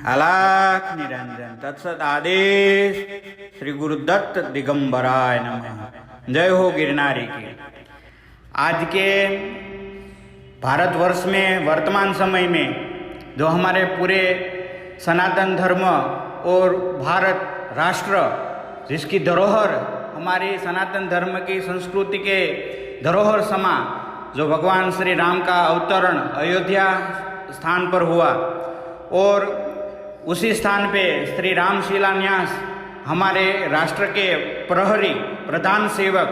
अलाख निरंजन तत्सत आदेश श्री गुरुदत्त दिगंबराय नमः। जय हो गिरनारी की। आज के भारतवर्ष में वर्तमान समय में जो हमारे पूरे सनातन धर्म और भारत राष्ट्र जिसकी धरोहर हमारी सनातन धर्म की संस्कृति के धरोहर समा जो भगवान श्री राम का अवतरण अयोध्या स्थान पर हुआ और उसी स्थान पे श्री राम शिलान्यास हमारे राष्ट्र के प्रहरी प्रधान सेवक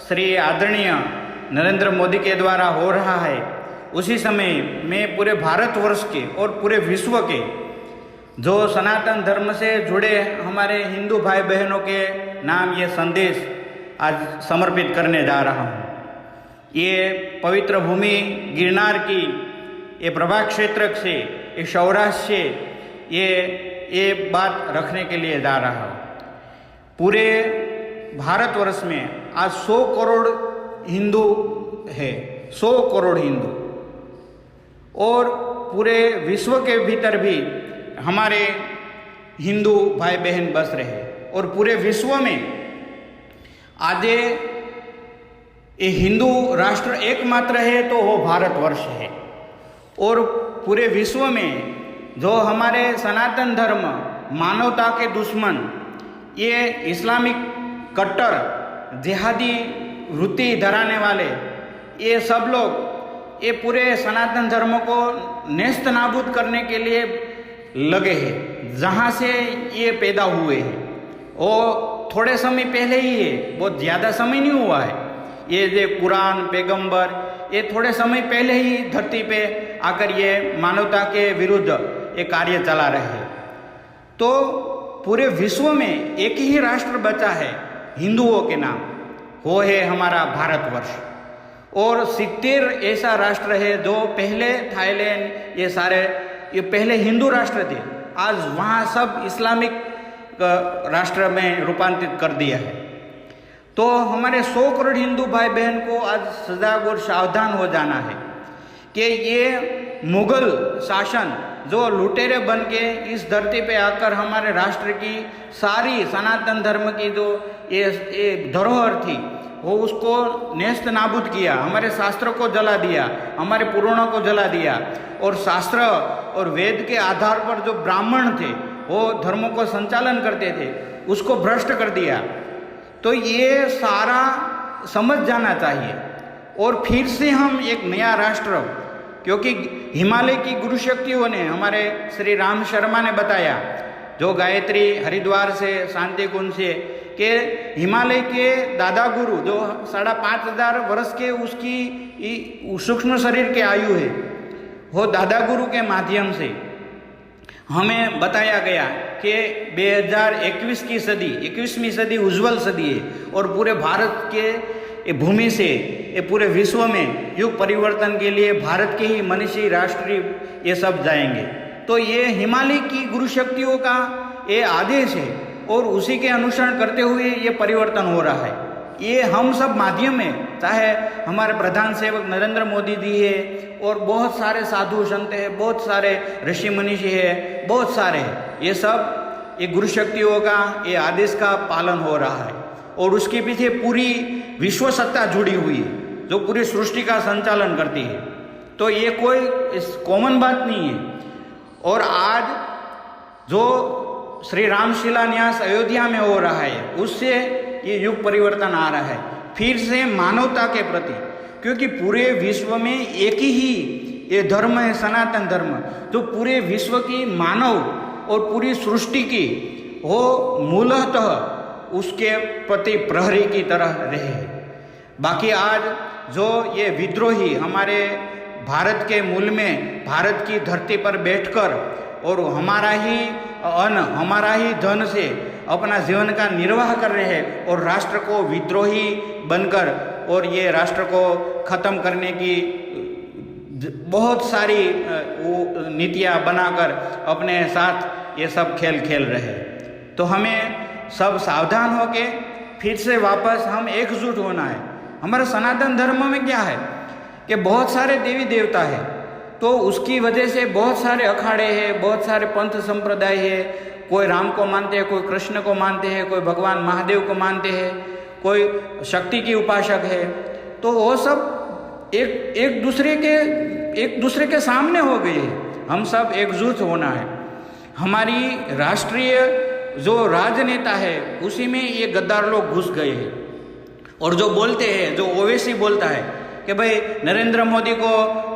श्री आदरणीय नरेंद्र मोदी के द्वारा हो रहा है। उसी समय में पूरे भारतवर्ष के और पूरे विश्व के जो सनातन धर्म से जुड़े हमारे हिंदू भाई बहनों के नाम ये संदेश आज समर्पित करने जा रहा हूँ। ये पवित्र भूमि गिरनार की ये प्रभाग क्षेत्र से ये सौराष्ट्र से ये बात रखने के लिए जा रहा हूँ। पूरे भारतवर्ष में आज 100 करोड़ हिंदू है, 100 करोड़ हिंदू, और पूरे विश्व के भीतर भी हमारे हिंदू भाई बहन बस रहे और पूरे विश्व में आज ये हिंदू राष्ट्र एकमात्र है तो वो भारतवर्ष है। और पूरे विश्व में जो हमारे सनातन धर्म मानवता के दुश्मन ये इस्लामिक कट्टर जिहादी वृत्ति धराने वाले ये सब लोग ये पूरे सनातन धर्म को नेस्त नाबूद करने के लिए लगे हैं। जहाँ से ये पैदा हुए हैं वो थोड़े समय पहले ही है, बहुत ज़्यादा समय नहीं हुआ है। ये जो कुरान पैगंबर ये थोड़े समय पहले ही धरती पे आकर ये मानवता के विरुद्ध ये कार्य चला रहे हैं। तो पूरे विश्व में एक ही राष्ट्र बचा है हिंदुओं के नाम, वो है हमारा भारतवर्ष। और 70 ऐसा राष्ट्र है जो पहले थाईलैंड ये पहले हिंदू राष्ट्र थे, आज वहाँ सब इस्लामिक राष्ट्र में रूपांतरित कर दिया है। तो हमारे 100 करोड़ हिंदू भाई बहन को आज सजग और सावधान हो जाना है कि ये मुगल शासन जो लुटेरे बन के इस धरती पे आकर हमारे राष्ट्र की सारी सनातन धर्म की जो ये धरोहर थी वो उसको नेस्त नाबूद किया, हमारे शास्त्रों को जला दिया, हमारे पुराणों को जला दिया, और शास्त्र और वेद के आधार पर जो ब्राह्मण थे वो धर्मों को संचालन करते थे उसको भ्रष्ट कर दिया। तो ये सारा समझ जाना चाहिए और फिर से हम एक नया राष्ट्र, क्योंकि हिमालय की गुरु शक्तियों ने हमारे श्री राम शर्मा ने बताया जो गायत्री हरिद्वार से शांति कुंज से के हिमालय के दादा गुरु जो 5500 वर्ष के उसकी सूक्ष्म शरीर के आयु है, वो दादा गुरु के माध्यम से हमें बताया गया कि 2021 की सदी 21वीं सदी उज्जवल सदी है और पूरे भारत के ये भूमि से ये पूरे विश्व में युग परिवर्तन के लिए भारत के ही मनीषी राष्ट्रीय ये सब जाएंगे। तो ये हिमालय की गुरु शक्तियों का ये आदेश है और उसी के अनुसरण करते हुए ये परिवर्तन हो रहा है। ये हम सब माध्यम है, चाहे हमारे प्रधान सेवक नरेंद्र मोदी जी है और बहुत सारे साधु संत है, बहुत सारे ऋषि मनीषी है, बहुत सारे हैं, ये सब ये गुरु शक्तियों का ये आदेश का पालन हो रहा है और उसके पीछे पूरी विश्व सत्ता जुड़ी हुई है जो पूरी सृष्टि का संचालन करती है। तो ये कोई इस कॉमन बात नहीं है। और आज जो श्री राम शिलान्यास अयोध्या में हो रहा है उससे ये युग परिवर्तन आ रहा है फिर से मानवता के प्रति, क्योंकि पूरे विश्व में एक ही ये धर्म है सनातन धर्म जो पूरे विश्व की मानव और पूरी सृष्टि की वो मूलतः उसके प्रति प्रहरी की तरह रहे। बाकी आज जो ये विद्रोही हमारे भारत के मूल में भारत की धरती पर बैठकर और हमारा ही अन्न हमारा ही धन से अपना जीवन का निर्वाह कर रहे हैं और राष्ट्र को विद्रोही बनकर और ये राष्ट्र को ख़त्म करने की बहुत सारी नीतियाँ बनाकर अपने साथ ये सब खेल खेल रहे। तो हमें सब सावधान होके फिर से वापस हम एकजुट होना है। हमारे सनातन धर्म में क्या है कि बहुत सारे देवी देवता है तो उसकी वजह से बहुत सारे अखाड़े हैं, बहुत सारे पंथ संप्रदाय है। कोई राम को मानते हैं, कोई कृष्ण को मानते हैं, कोई भगवान महादेव को मानते हैं, कोई शक्ति की उपासक है। तो वो सब एक दूसरे के सामने हो गए हैं। हम सब एकजुट होना है। हमारी राष्ट्रीय जो राजनेता है उसी में ये गद्दार लोग घुस गए हैं और जो बोलते हैं, जो ओवैसी बोलता है कि भाई नरेंद्र मोदी को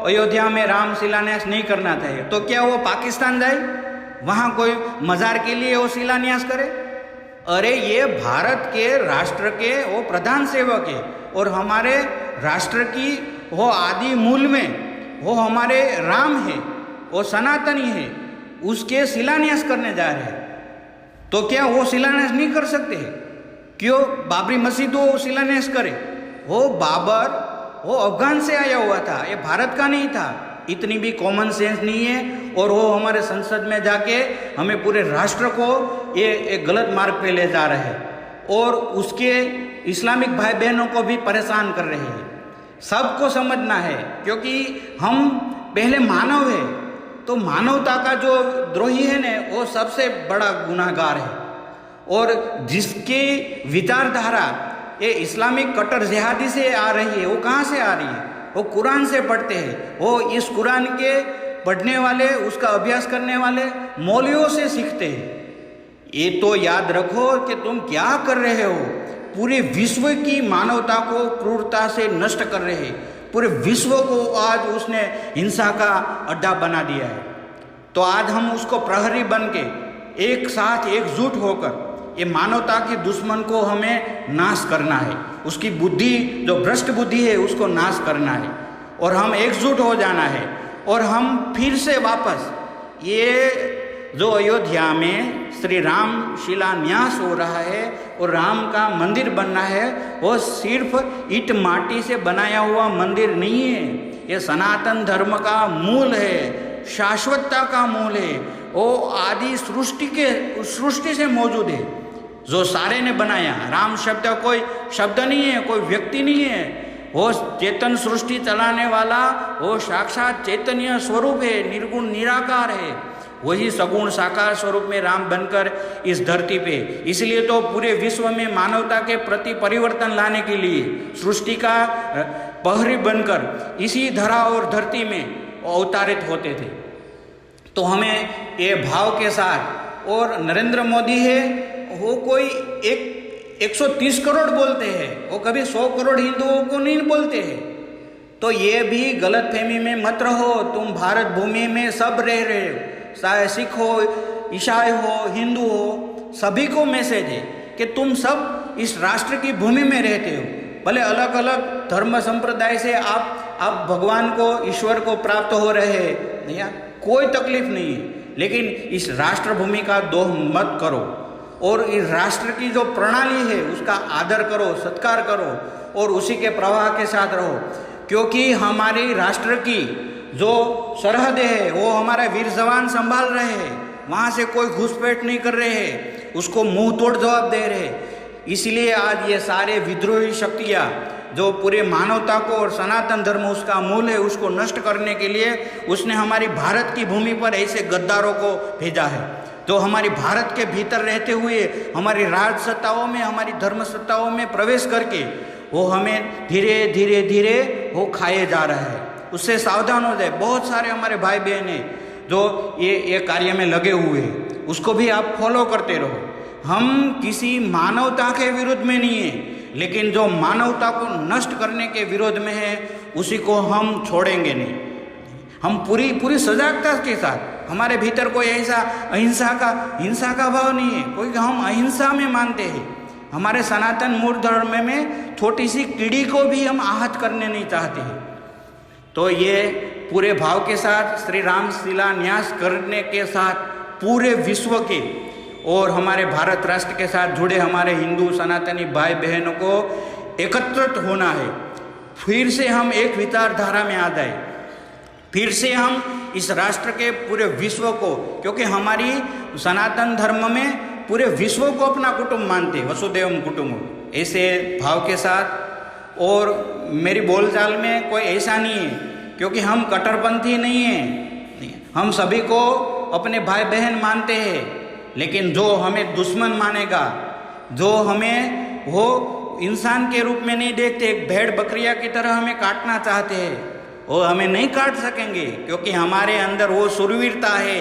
अयोध्या में राम शिलान्यास नहीं करना चाहिए, तो क्या वो पाकिस्तान जाए, वहाँ कोई मज़ार के लिए वो शिलान्यास करे? अरे ये भारत के राष्ट्र के वो प्रधान सेवक है और हमारे राष्ट्र की वो आदि मूल में वो हमारे राम है, वो सनातनी है, उसके शिलान्यास करने जा रहे हैं। तो क्या वो शिलान्यास नहीं कर सकते? क्यों बाबरी मस्जिद वो शिलान्यास करे? वो बाबर वो अफगान से आया हुआ था, ये भारत का नहीं था। इतनी भी कॉमन सेंस नहीं है और वो हमारे संसद में जाके हमें पूरे राष्ट्र को ये एक गलत मार्ग पे ले जा रहे हैं और उसके इस्लामिक भाई बहनों को भी परेशान कर रहे हैं। सबको समझना है क्योंकि हम पहले मानव है, तो मानवता का जो द्रोही है ना वो सबसे बड़ा गुनाहगार है। और जिसकी विचारधारा ये इस्लामिक कट्टर जिहादी से आ रही है, वो कहाँ से आ रही है? वो कुरान से पढ़ते हैं। वो इस कुरान के पढ़ने वाले, उसका अभ्यास करने वाले मौलवियों से सीखते हैं। ये तो याद रखो कि तुम क्या कर रहे हो, पूरे विश्व की मानवता को क्रूरता से नष्ट कर रहे हैं। पूरे विश्व को आज उसने हिंसा का अड्डा बना दिया है। तो आज हम उसको प्रहरी बन के एक साथ एकजुट होकर ये मानवता के दुश्मन को हमें नाश करना है। उसकी बुद्धि जो भ्रष्ट बुद्धि है उसको नाश करना है और हम एकजुट हो जाना है। और हम फिर से वापस ये जो अयोध्या में श्री राम शिलान्यास हो रहा है और राम का मंदिर बनना है, वो सिर्फ ईंट माटी से बनाया हुआ मंदिर नहीं है। ये सनातन धर्म का मूल है, शाश्वतता का मूल है। वो आदि सृष्टि से मौजूद है, जो सारे ने बनाया। राम शब्द कोई शब्द नहीं है, कोई व्यक्ति नहीं है। वो चेतन सृष्टि चलाने वाला वो साक्षात चैतन्य स्वरूप है, निर्गुण निराकार है। वही सगुण साकार स्वरूप में राम बनकर इस धरती पे, इसलिए तो पूरे विश्व में मानवता के प्रति परिवर्तन लाने के लिए सृष्टि का प्रहरी बनकर इसी धरा और धरती में अवतारित होते थे। तो हमें ये भाव के साथ, और नरेंद्र मोदी है वो कोई 130 करोड़ बोलते हैं, वो कभी 100 करोड़ हिंदुओं को नहीं बोलते हैं। तो ये भी गलतफहमी में मत रहो। तुम भारत भूमि में सब रह रहे हो, चाहे सिख हो, ईसाई हो, हिंदू हो, सभी को मैसेज है कि तुम सब इस राष्ट्र की भूमि में रहते हो। भले अलग अलग धर्म संप्रदाय से आप भगवान को, ईश्वर को प्राप्त हो रहे हैं, कोई तकलीफ नहीं है, लेकिन इस राष्ट्र भूमि का दोह मत करो और इस राष्ट्र की जो प्रणाली है उसका आदर करो, सत्कार करो और उसी के प्रवाह के साथ रहो। क्योंकि हमारी राष्ट्र की जो सरहद है वो हमारे वीर जवान संभाल रहे हैं, वहाँ से कोई घुसपैठ नहीं कर रहे हैं, उसको मुंह तोड़ जवाब दे रहे हैं। इसलिए आज ये सारे विद्रोही शक्तियाँ जो पूरे मानवता को और सनातन धर्म उसका मूल है उसको नष्ट करने के लिए उसने हमारी भारत की भूमि पर ऐसे गद्दारों को भेजा है, जो हमारी भारत के भीतर रहते हुए हमारी राज सत्ताओं में, हमारी धर्म सत्ताओं में प्रवेश करके वो हमें धीरे धीरे धीरे वो खाए जा रहा है। उससे सावधान हो जाए। बहुत सारे हमारे भाई बहन हैं जो ये कार्य में लगे हुए हैं, उसको भी आप फॉलो करते रहो। हम किसी मानवता के विरुद्ध में नहीं है, लेकिन जो मानवता को नष्ट करने के विरोध में है उसी को हम छोड़ेंगे नहीं। हम पूरी सजागता के साथ, हमारे भीतर कोई ऐसा हिंसा का भाव नहीं है, कोई हम अहिंसा में मानते हैं। हमारे सनातन मूल धर्म में छोटी सी कीड़ी को भी हम आहत करने नहीं चाहते हैं। तो ये पूरे भाव के साथ श्री राम शिलान्यास करने के साथ पूरे विश्व के और हमारे भारत राष्ट्र के साथ जुड़े हमारे हिंदू सनातनी भाई बहनों को एकत्रित होना है। फिर से हम एक विचारधारा में आ जाए, फिर से हम इस राष्ट्र के पूरे विश्व को, क्योंकि हमारी सनातन धर्म में पूरे विश्व को अपना कुटुंब मानते, वसुदेवम कुटुंब, ऐसे भाव के साथ। और मेरी बोलचाल में कोई ऐसा नहीं है क्योंकि हम कट्टरपंथी नहीं हैं, हम सभी को अपने भाई बहन मानते हैं। लेकिन जो हमें दुश्मन मानेगा, जो हमें वो इंसान के रूप में नहीं देखते, एक भेड़ बकरिया की तरह हमें काटना चाहते हैं, वो हमें नहीं काट सकेंगे, क्योंकि हमारे अंदर वो शूरवीरता है।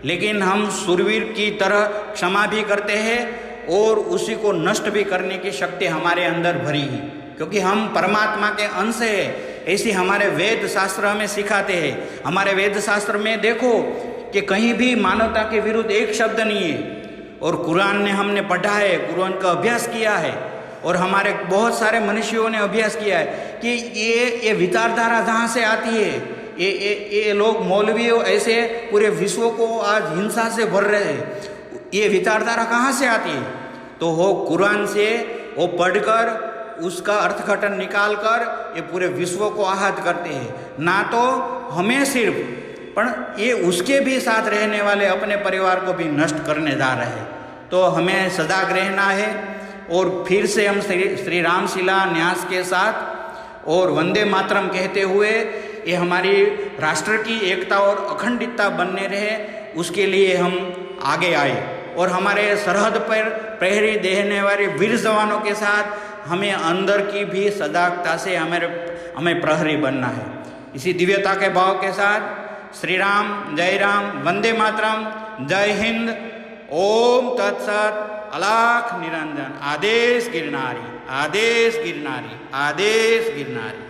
लेकिन हम शूरवीर की तरह क्षमा भी करते हैं और उसी को नष्ट भी करने की शक्ति हमारे अंदर भरी है, क्योंकि हम परमात्मा के अंश हैं। ऐसी हमारे वेद शास्त्र हमें सिखाते हैं। हमारे वेद शास्त्र में देखो कि कहीं भी मानवता के विरुद्ध एक शब्द नहीं है। और कुरान ने हमने पढ़ा है, कुरान का अभ्यास किया है, और हमारे बहुत सारे मनुष्यों ने अभ्यास किया है कि ये विचारधारा जहाँ से आती है, ये लोग मौलवी ऐसे पूरे विश्व को आज हिंसा से भर रहे हैं, ये विचारधारा कहाँ से आती है? तो वो कुरान से वो पढ़कर उसका अर्थघटन निकाल कर ये पूरे विश्व को आहत करते हैं। ना तो हमें सिर्फ, पर ये उसके भी साथ रहने वाले अपने परिवार को भी नष्ट करने जा रहे हैं। तो हमें सजग रहना है। और फिर से हम श्री राम शिला न्यास के साथ और वंदे मातरम कहते हुए ये हमारी राष्ट्र की एकता और अखंडितता बनने रहे, उसके लिए हम आगे आए। और हमारे सरहद पर प्रहरी देने वाले वीर जवानों के साथ हमें अंदर की भी सजगता से हमें प्रहरी बनना है। इसी दिव्यता के भाव के साथ श्री राम, जय राम, वंदे मातरम, जय हिंद, ओम तत्सत, अलाख निरंजन। आदेश गिरनारी, आदेश गिरनारी, आदेश गिरनारी।